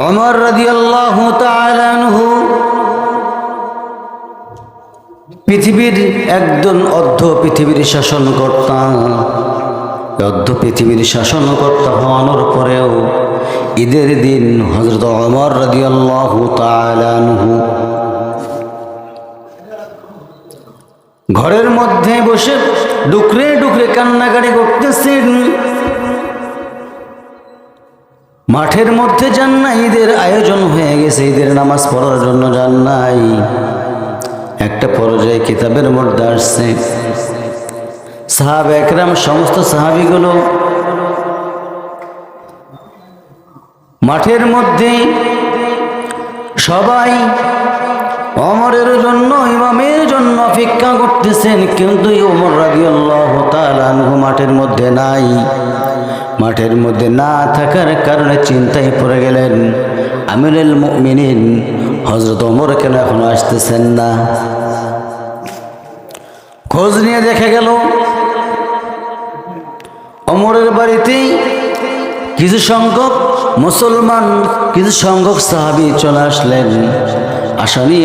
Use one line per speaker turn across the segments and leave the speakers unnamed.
ওমর রাদিয়াল্লাহু তাআলা আনহু পৃথিবীর একজন অর্ধ পৃথিবীর শাসনকর্তা। অর্ধ পৃথিবীর শাসনকর্তা হওয়ার পরেও ঈদের দিন হযরত ওমর রাদিয়াল্লাহু তাআলা আনহু ঘরের মধ্যে বসে ডুকরে ডুকরে কান্নাকাটি করতেছেন। মাঠের মধ্যে যান না, ঈদের আয়োজন হয়ে গেছে, ঈদের নামাজ পড়ার জন্য যান নাই। একটা পর্যায়ে কিতাবের মধ্যে আসছে সাহাবা একরাম, সমস্ত সাহাবীগুলো মাঠের মধ্যে সবাই ওমরের জন্য, ইমামের জন্য অপেক্ষা করতেছেন, কিন্তু ওমর রাদিয়াল্লাহু তাআলা আনহু মাঠের মধ্যে নাই। মাঠের মধ্যে না থাকার কারণে চিন্তায় পড়ে গেলেন, আমিরুল মুমিনিন হযরত ওমর কেন এখনো আসতেছেন না। খোঁজ নিয়ে দেখা গেল ওমরের বাড়িতে কিছু সংখ্যক মুসলমান, কিছু সংখ্যক সাহাবী চলে আসলেন। আসানি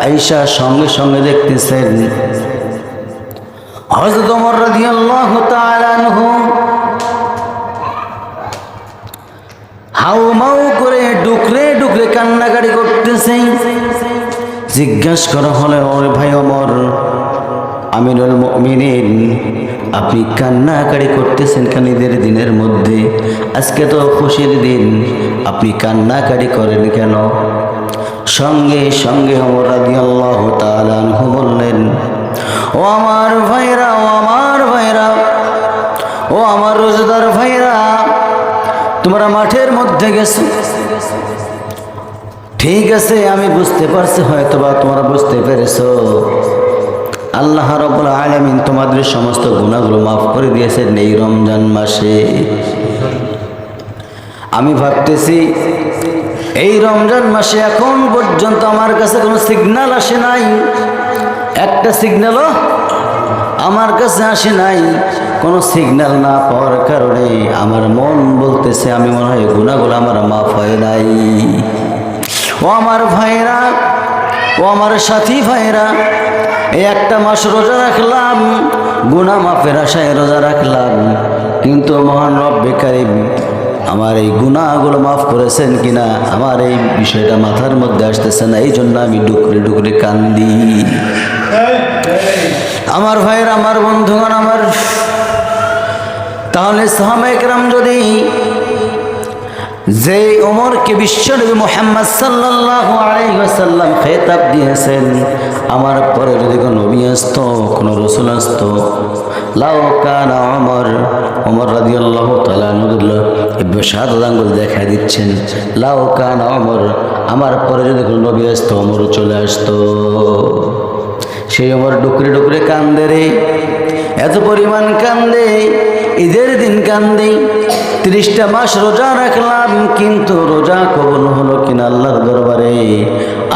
আয়েশা সঙ্গে সঙ্গে দেখতেছেন হযরত ওমর রাদিয়াল্লাহু তাআলা আনহু হাউমাউ করে ডুকরে ডুকরে কান্নাকাটি করতেছে। জিজ্ঞাসা করা হলো, ওরে ভাই ওমর, আমিরুল মুমিনিন, আপনি কান্নাকাটি করতেছেন কেন ঈদের দিনের মধ্যে? আজকে তো খুশির দিন, আপনি কান্নাকাটি করেন কেন? সঙ্গে সঙ্গে ওমর রাদিয়াল্লাহু তাআলা আনহু বললেন, ও আমার ভাইরা, ও আমার ভাইরা, ও আমার রোজাদার ভাইরা, তোমরা মাঠের মধ্যে গেছো, ঠিক আছে, আমি বুঝতে পারছি, হয়তোবা তোমরা বুঝতে পেরেছো আল্লাহ রাব্বুল আলামিন তোমাদের সমস্ত গুনাহগুলো মাফ করে দিয়েছেন এই রমজান মাসে। আমি ভাবতেছি এই রমজান মাসে এখন পর্যন্ত আমার কাছে কোনো সিগন্যাল আসে নাই, একটা সিগন্যালও আমার কাছে আসে নাই। কোনো সিগন্যাল না পাওয়ার কারণে আমার মন বলতেছে আমি মনে হয় গুনাহগুলো আমার মাফ হয় নাই। ও আমার ভাইরা, ও আমার সাথী ভাইরা, এই একটা মাস রোজা রাখলাম, গুনাহ মাফের আশায় রোজা রাখলাম, কিন্তু মহান রব্বে কারীম আমার এই গুনাহগুলো মাফ করেছেন কিনা আমার এই বিষয়টা মাথার মধ্যে আসতেছে না। এই জন্য আমি ডুকরে ডুকরে কান্দি। আমার ভাইরা, আমার বন্ধুগণ, আমার তাহলে সাহাবায়ে কেরাম যদি যে ওমরকে বিশ্বনবী মুহাম্মদ সাল্লাল্লাহু আলাইহি ওয়াসাল্লাম খেতাব দিয়েছেন, আমার পরে যদি কোনো নবী আসতো, কোনো রাসূল আসতো, লাউ কানা ওমর রাদিয়াল্লাহু তাআলা আনহু শাহাদাত আঙ্গুল দেখা দিচ্ছেন, লাউ কানা ওমর, আমার পরে যদি কোনো নবী আসতো ওমরও চলে আসতো। সেই ওমর ডুকরে ডুকরে কান্দে রে, এত পরিমাণ কান্দে, ঈদের দিন কান্দে। 30টা মাস রোজা রাখলাম, কিন্তু রোজা কবুল হলো কিনা আল্লাহর দরবারে,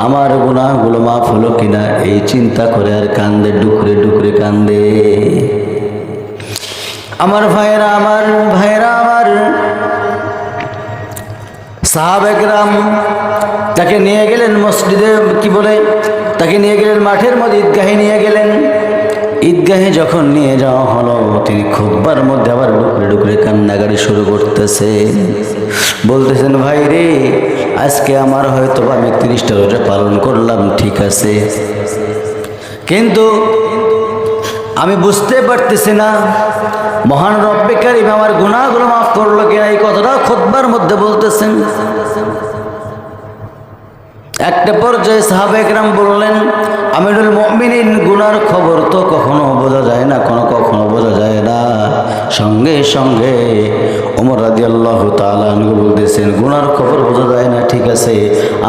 আমার গুনাহগুলো মাফ হলো কিনা এই চিন্তা করে আর কান্দে, ডুকরে ডুকরে কান্দে। আমার ভাইরা, আমার ভাইরা, আমার সাহাবায়ে কেরাম তাকে নিয়ে গেলেন মসজিদে, কি বলে, তাকে নিয়ে গেলেন মাঠের মধ্যে, ঈদগাহে নিয়ে গেলেন। ঈদগাহে যখন নিয়ে যাওয়া হলো, তিনি খুতবার মধ্যে আবার ডুকরে ডুকরে কান্নাকাটি শুরু করতেছে, বলতেছেন, ভাই রে, আজকে আমার হয়তো আমি 30টা রোজা পালন করলাম, ঠিক আছে, কিন্তু আমি বুঝতে পারতেছি না মহান রব্বে কারীম আমার গুনাহগুলো মাফ করলো কিনা। এই কথাটা খুতবার মধ্যে বলতেছেন। একটা পর্যায়ে সাহাবায়ে কেরাম বললেন, আমিরুল মুমিনিন, গুনার খবর তো কখনো বোঝা যায় না, কখনো বোঝা যায় না। সঙ্গে সঙ্গে ওমর রাদিয়াল্লাহু তাআলা আনহু বলতেছেন, গুনার খবর বোঝা যায় না, ঠিক আছে,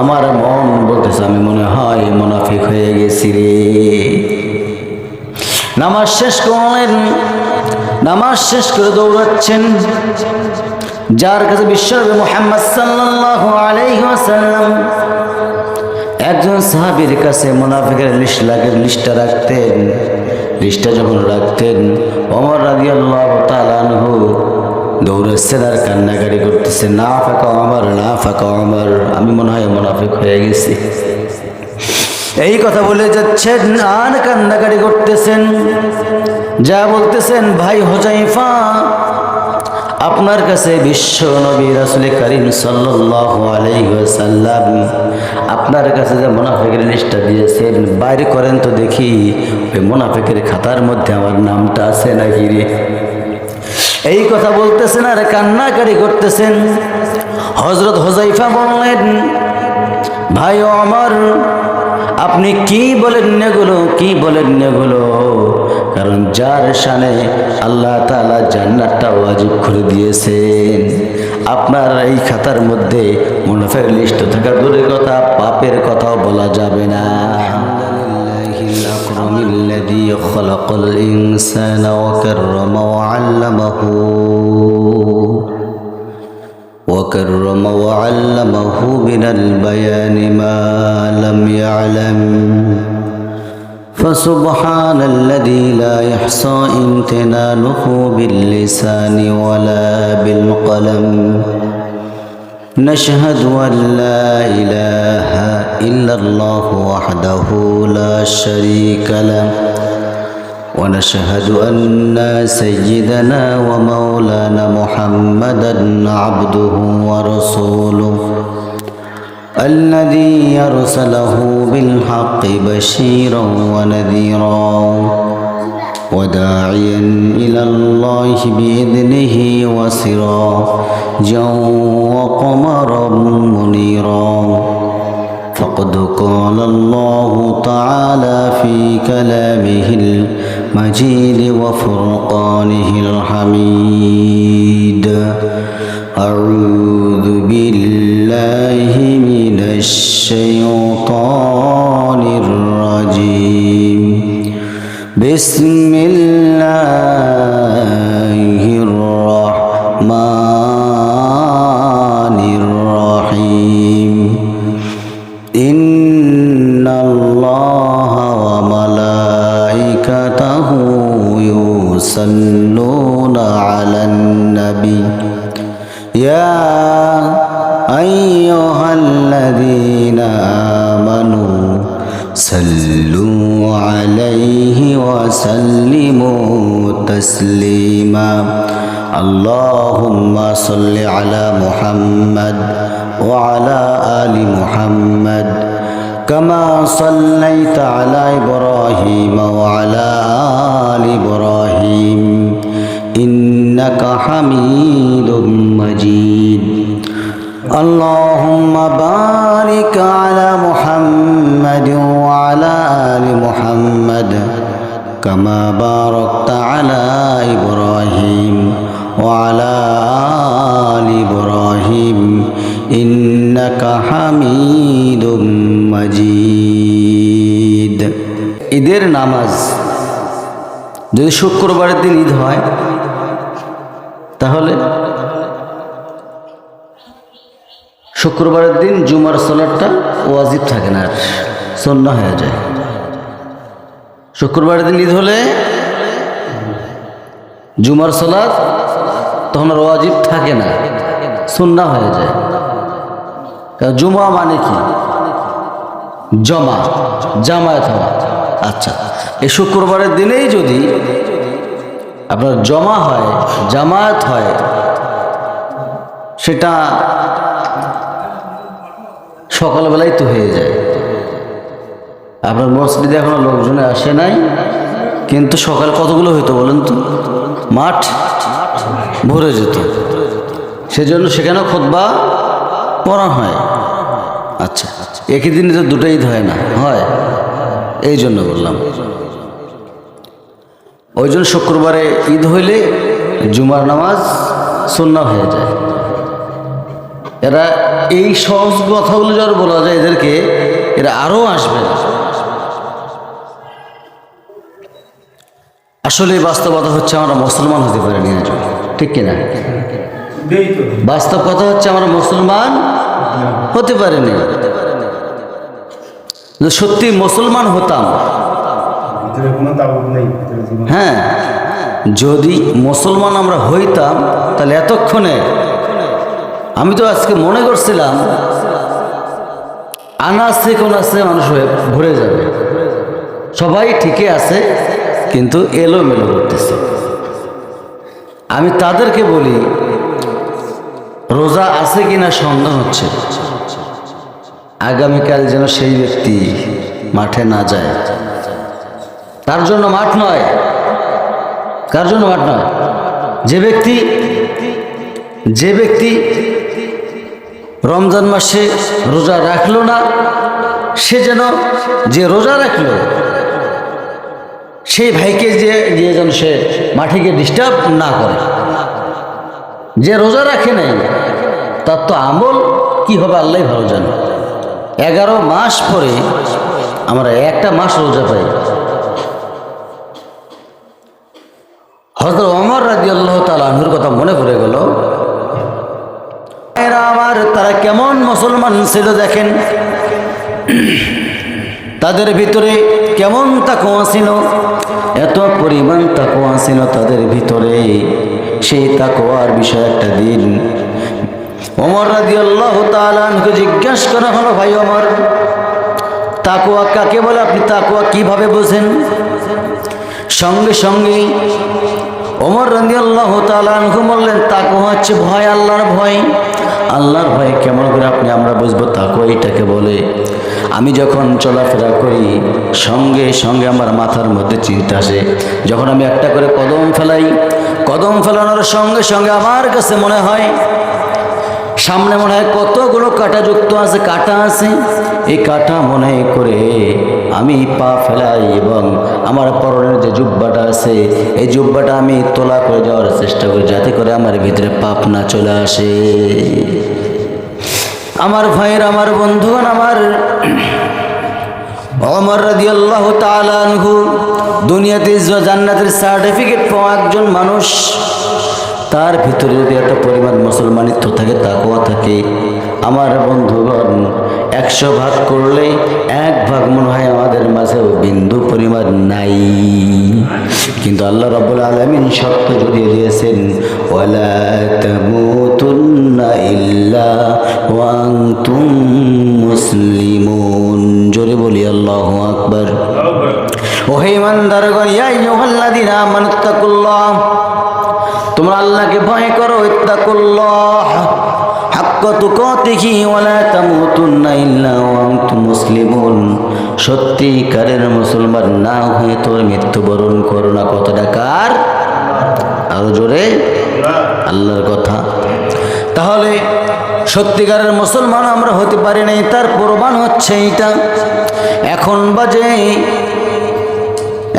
আমার মন বলতেছে আমি মনে হয় মুনাফিক হয়ে গেছি রে। নামাজ শেষ করলেন, নামাজ শেষ করে দৌড়াচ্ছেন যার কাছে বিশ্বনবী মুহাম্মদ সাল্লাল্লাহু আলাইহি ওয়াসাল্লাম একজন সাহাবীর কাছে মুনাফিকের লিস্টটা রাখতেন। লিস্টটা যখন রাখতেন, ওমর রাদিয়াল্লাহু তাআলা আনহু দৌড়াচ্ছেন আর কান্নাকারি করতেছেন, না ফাঁকা আমার, না ফাঁকা আমার, আমি মনে হয় মুনাফিক হয়ে গেছি। এই কথা বলে যাচ্ছেন আর কান্নাকারি করতেছেন। যা বলতেছেন, ভাই হুযায়ফা, আপনার কাছে বিশ্ব নবী রাসূল করিম সাল্লাল্লাহু আলাইহি ওয়াসাল্লাম আপনার কাছে যে মুনাফিকের লিস্টটা দিয়েছেন, বাইরে করেন তো দেখি ওই মুনাফিকের খাতার মধ্যে আমার নামটা আছে নাকি রে। এই কথা বলতেছেন আর কান্নাকারি করতেছেন। হযরত হুযায়ফা বললেন, ভাই ওমর, আপনি কি বলেন এগুলো, কি বলেন এগুলো? কারণ যার শানে আল্লাহ তাআলা জান্নাতটা ওয়াজিব করে দিয়েছেন, আপনার এই খাতার মধ্যে মুনাফিকের লিস্ট থাকা দূরের কথা, পাপের কথাও বলা যাবে না। আলহামদুলিল্লাহিল আকরামিল্লাযী খালাকাল ইনসানা ওয়া কাররামা ওয়া আল্লামাহু وكرم وعلمه من البيان ما لم يعلم فسبحان الذي لا يحصى امتنانه باللسان ولا بالقلم نشهد أن لا إله إلا الله وحده لا شريك له ونشهد أن سيدنا ومولانا محمدا عبده ورسوله الذي أرسله بالحق بشيرا ونذيرا وداعيا إلى الله بإذنه وسراجا وقمرا منيرا فقد قال الله تعالى في كلامه المجيد وفرقانه الحميد أعوذ بالله من الشيطان الرجيم بسم الله الرحمن الرحيم إن الله وملائكته يصلون على النبي يا أيها الذين آمنوا صلوا عليه وسلموا تسليما اللهم صل على محمد وعلى آل محمد كما صليت على إبراهيم وعلى آل إبراهيم إنك حميد مجيد اللهم بارك على محمد وعلى آل محمد كما باركت على إبراهيم وعلى آل إبراهيم إنك حميد مجيد ঈদের নামাজ যদি শুক্রবারের দিন ঈদ হয় তাহলে শুক্রবারের দিন জুমার সালাতটা ওয়াজিব থাকে না, সুন্নাহ হয়ে যায়। শুক্রবারের দিন ঈদ হলে জুমার সালাত তখন আর ওয়াজিব থাকে না, সুন্নাহ হয়ে যায়। কারণ জুমা মানে কি? জমা, জামায়াত হওয়া। আচ্ছা, এই শুক্রবারের দিনেই যদি আপনার জমা হয়, জামায়াত হয়, সেটা সকালবেলায় তো হয়ে যায়। আপনার মসজিদে এখনো লোকজনে আসে নাই, কিন্তু সকাল কতগুলো হইতো বলেন তো? মাঠ ভরে যেত, সেজন্য সেখানেও খুতবা পড়া হয়। আচ্ছা, একই দিনে তো দুটো ঈদ হয় না, হয়, এই জন্য বললাম। ওই জন্য শুক্রবারে ঈদ হইলে জুমার নামাজ সুন্নাহ হয়ে যায়। এরা এই সহজ কথাগুলো যারা বলা যায় এদেরকে, এরা আরও আসবে। আসলে বাস্তবতা হচ্ছে আমরা মুসলমান হতে পারিনি, ঠিক কিনা? বাস্তব কথা হচ্ছে আমরা মুসলমান হতে পারিনি। সত্যি মুসলমান হতাম, হ্যাঁ, যদি মুসলমান আমরা হইতাম তাহলে এতক্ষণে আমি তো আজকে মনে করছিলাম আনাসে কোনাসে মানুষ হয়ে ভরে যাবে, সবাই ঠিকই আছে কিন্তু এলোমেলো করতেছে। আমি তাদেরকে বলি রোজা আছে কিনা সন্দেহ হচ্ছে, আগামীকাল যেন সেই ব্যক্তি মাঠে না যায়। তার জন্য মাঠ নয়, কার জন্য মাঠ নয়, যে ব্যক্তি রমজান মাসে রোজা রাখলো না, সে যেন যে রোজা রাখলো সেই ভাইকে যে যেন সে মাঠে গিয়ে ডিস্টার্ব না করে। যে রোজা রাখে নাই তার তো আমল কি হবে আল্লাহ ভালো জানে। 11 মাস পরে আমরা একটা মাস রোজা পাই। হযরত ওমর রাদিয়াল্লাহু তাআলা আনহুর কথা মনে পড়ে গেল। এরা আমার তারা কেমন মুসলমান ছিল দেখেন, তাদের ভিতরে কেমন তাকওয়া ছিল, এত পরিমাণ তাকওয়া ছিল তাদের ভিতরে। সেই তাকওয়ার বিষয়ে একটা দিন ওমর রাদিয়াল্লাহু তাআলা আনহুকে জিজ্ঞাসা করা হলো, ভাই ওমর, তাকওয়া কাকে বলে, আপনি তাকওয়া কিভাবে বোঝেন? সঙ্গে সঙ্গে ওমর রাদিয়াল্লাহু তাআলা আনহু বললেন, তাকওয়া হচ্ছে ভয়, আল্লাহর ভয়। আল্লাহর ভয় কেমন করে আমরা বুঝবো তাকওয়া এটাকে বলে? আমি যখন চলাফেরা করি সঙ্গে সঙ্গে আমার মাথার মধ্যে চিন্তা আসে। যখন আমি একটা করে কদম ফেলাই, কদম ফেলানোর সঙ্গে সঙ্গে আমার কাছে মনে হয় সামনে মনে হয় কতগুলো কাঁটাযুক্ত আছে, কাঁটা আছে। এই কাঁটা মনে করে আমি পা ফেলাই এবং আমার পরনের যে জুব্বাটা আছে এই জুব্বাটা আমি তোলা করে যাওয়ার চেষ্টা করি, যাতে করে আমার ভিতরে পাপ না চলে আসে। আমার ভাইয়ের, আমার বন্ধুগণ, আমার ওমর রাদিয়াল্লাহু তাআলা আনহু দুনিয়াতে জান্নাতের সার্টিফিকেট পাওয়া একজন মানুষ। তার ভিতরে যদি এত পরিমাণ মুসলমানিত্ব থাকে, তাকওয়া থাকে, আমার বন্ধুগণ 100 ভাগ করলে 1 ভাগ মনে হয় আমাদের মাঝেও বিন্দু পরিমাণ নাই। কিন্তু আল্লাহ রাব্বুল আলামিন শর্ত জুড়িয়ে দিয়েছেন, ওয়ালা তামুতুন্না ইল্লা ওয়া আনতুম মুসলিমুন। জোরে বলি আল্লাহু আকবার। ওহে ইমানদারগণ, ইয়া আইয়ুহাল্লাযীনা আমানুত্তাকুল্লাহ, তোমরা আল্লাহকে ভয় করো। ইত্তাকুল্লাহ হাক্কা তুকাতিহি ওয়া লা তামুতুন্না ইল্লা ওয়া আনতুম মুসলিমুন। সত্যিকারের মুসলমান না হয়ে তোর মৃত্যুবরণ করো না। কথাটা কার? আরো জোরে, আল্লাহর কথা। তাহলে সত্যিকারের মুসলমান আমরা হতে পারি নাই, তার প্রমাণ হচ্ছে এইটা।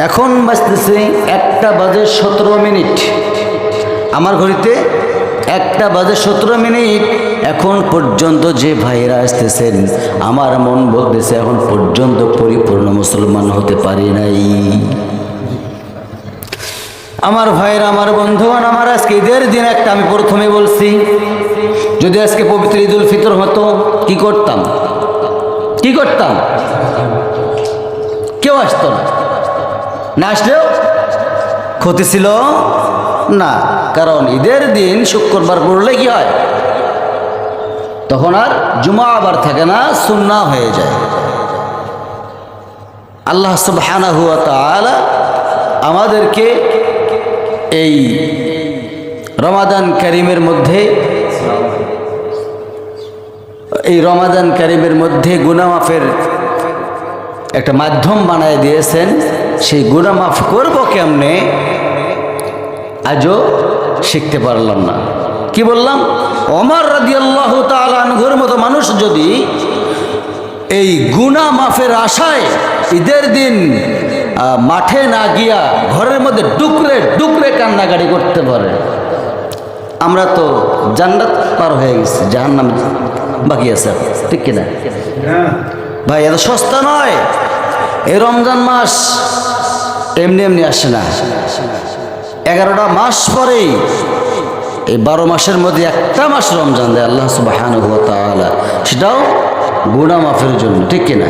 এখন বাজতেছে 1টা বেজে 17 মিনিট। আমার ঘড়িতে 1টা বেজে 17 মিনিট। এখন পর্যন্ত যে ভাইরা আসতেছেন, আমার মন বলতেছে এখন পর্যন্ত পরিপূর্ণ মুসলমান হতে পারি নাই। আমার ভাইরা, আমার বন্ধুগণ, আমার আজকে ঈদের দিন একটা আমি প্রথমে বলছি, যদি আজকে পবিত্র ঈদুল ফিতর হতো কি করতাম? কেউ আসতো না আসলেও ক্ষতি ছিল না, কারণ ঈদের দিন শুক্রবার পড়লে কি হয়, তখন আর জুমা আবার থাকে না, সুন্নাহ হয়ে যায়। আল্লাহ সুবহানাহু ওয়া তাআলা আমাদেরকে এই রমাদান কারিমের মধ্যে গুনাহ মাফের একটা মাধ্যম বানায় দিয়েছেন। সেই গুনাহ মাফ করবো কেমনে আজও শিখতে পারলাম না। কি বললাম? ওমর রাদিয়াল্লাহু তাআলা আনহুর মতো মানুষ যদি এই গুনাহ মাফের আশায় ঈদের দিন মাঠে না গিয়া ঘরের মধ্যে ডুকরে কান্নাকাটি করতে পারে, আমরা তো জান্নাত পার হয়ে গেছি, জাহান্নাম বাকি আছে। ঠিক কিনা ভাই? এত সস্তা নয়। এই রমজান মাস এমনি এমনি আসে না। 11টা মাস পরেই এই 12 মাসের মধ্যে একটা মাস রমজান দেয় আল্লাহ সুবহানাহু ওয়া তাআলা, সেটাও গুনাহ মাফের জন্য। ঠিক কিনা?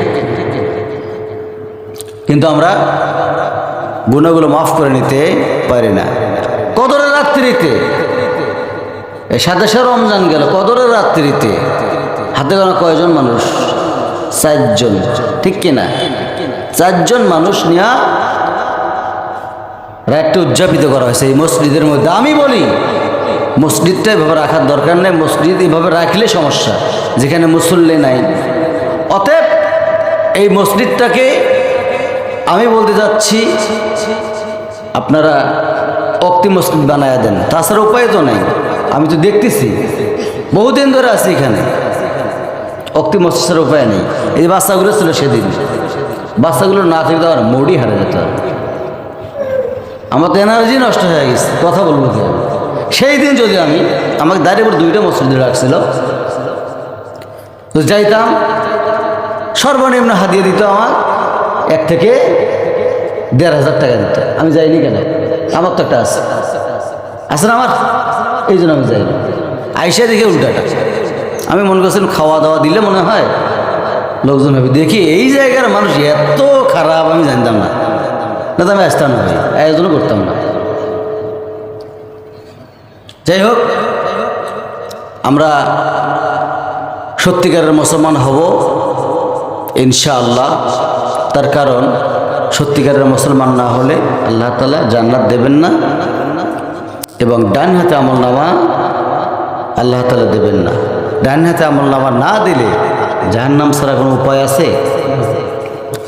কিন্তু আমরা গুনাহগুলো মাফ করে নিতে পারি না। কদরের রাত্রিতে এই 27 রমজান গেল, কদরের রাত্রিতে হাতে গোনা কয়জন মানুষ? 4 জন, ঠিক কিনা? 4 জন মানুষ নিয়ে রাতটা উদযাপিত করা হয়েছে এই মসজিদের মধ্যে। আমি বলি মসজিদটা এভাবে রাখার দরকার নেই, মসজিদ এভাবে রাখলে সমস্যা, যেখানে মুসল্লি নাই। অতএব এই মসজিদটাকে আমি বলতে যাচ্ছি আপনারা অক্তি মসজিদ বানায়া দেন, তাছাড়া উপায় তো নেই। আমি তো দেখতেছি বহুদিন ধরে আছি এখানে, অক্তি মসজিদের উপায় নেই। এই যে বাচ্চাগুলো ছিল সেদিন, বাচ্চাগুলো না থেকে তো আমার মোড়ই হারা যেত। আমার তো এনার্জি নষ্ট হয়ে গেছে, কথা বলবো কি? সেই দিন যদি আমি, আমাকে দাঁড়িয়ে করে 2টা মসজিদে রাখছিল, তো যাইতাম, সর্বনিম্ন হাতিয়ে দিত আমার 1 থেকে 1,500 টাকা দিত। আমি যাইনি কেন? আমার তো একটা আছে না আমার, এই জন্য আমি যাইনি। আইসা দেখে উল্টাটা, আমি মনে করছিলাম খাওয়া দাওয়া দিলে মনে হয় লোকজন হবে, দেখি এই জায়গার মানুষ এত খারাপ, আমি জানতাম না, না তো আমি আসতাম না, ভাই আয়োজনও করতাম না। যাই হোক, আমরা সত্যিকারের মুসলমান হব ইনশাআল্লাহ। তার কারণ সত্যিকারের মুসলমান না হলে আল্লাহ তাআলা জান্নাত দেবেন না, এবং ডান হাতে আমলনামা আল্লাহ তাআলা দেবেন না। ডান হাতে আমলনামা না দিলে জাহান্নাম ছাড়া কোনো উপায় আছে?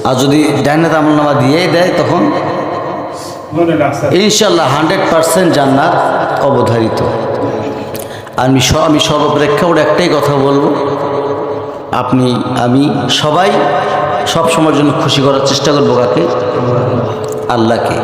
আর যদি ডান হাতে আমলনামা দিয়ে দেয় তখন ইনশাআল্লাহ 100% জান্নাত অবধারিত। আমি সর্বপ্রেক্ষাপটে একটাই কথা বলবো, আপনি আমি সবাই সব সময়ের জন্য খুশি করার চেষ্টা করবো কাকে? আল্লাহকে।